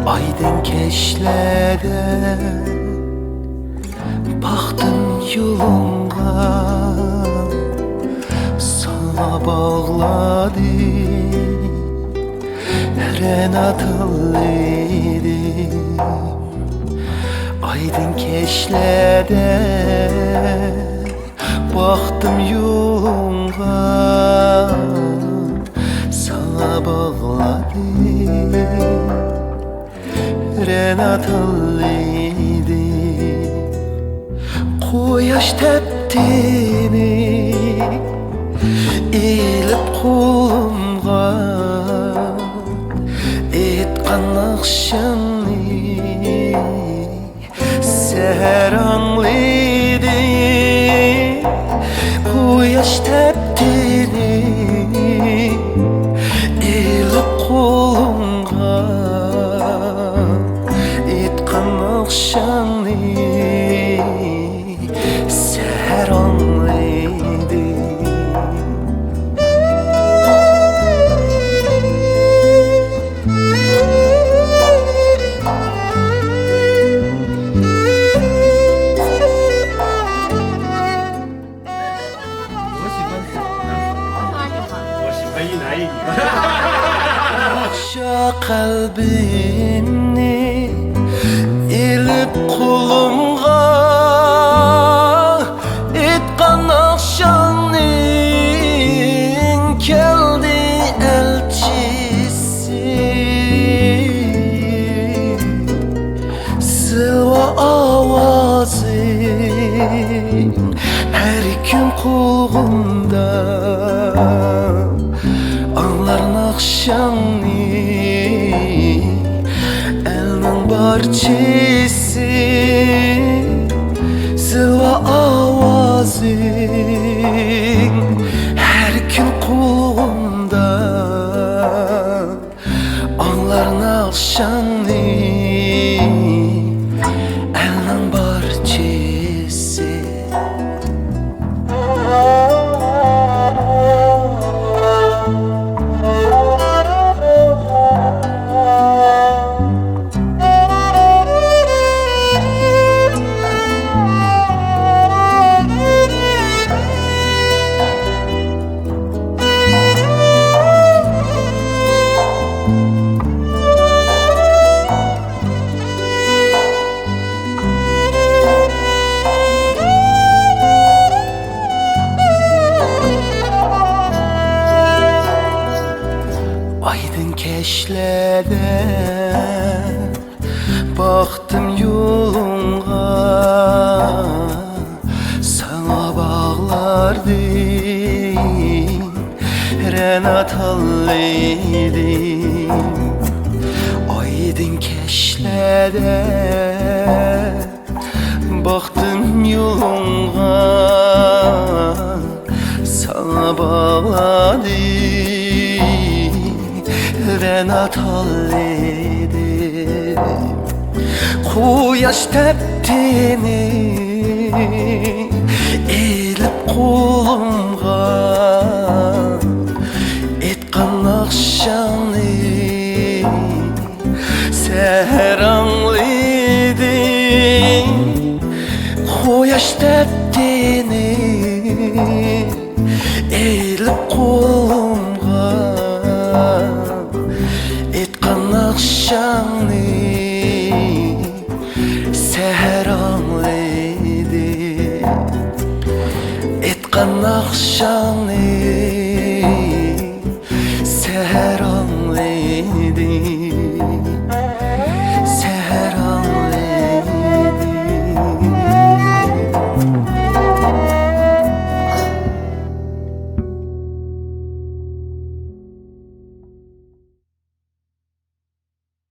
Ayding Kashla baxtım yolunga, sana bağladı renatallıydım. Ayding Kashla baxtım yolunga, sana bağladı renatallıydı. Quyosh teptini ilib qo'limga, aytgan naqshimni seher anglıydı. Quyosh teptini ilib qo'limga, akşamı seher anlıydı. Akşa kalbimni ilib qo'limga, aytgan naqshingning keldi elchisi. Silva ovozing her kun qulog'imda, anglar naqshingni barçesi. Silva ovozing her gün kulağımda, anglar naqshingni elning barchasi. Ayding Kashla baxtım yolunga, sana bağlardım renatallıydım. Ayding Kashla baxtım yolunga, sana bağladım renatallıydım. Quyosh teptini ilib qo'limga, aytgan naqshingni seher anglıydı. Quyosh teptini ilib qo'limga, aytgan naqshingni seher anglıydı. Aytgan naqshingni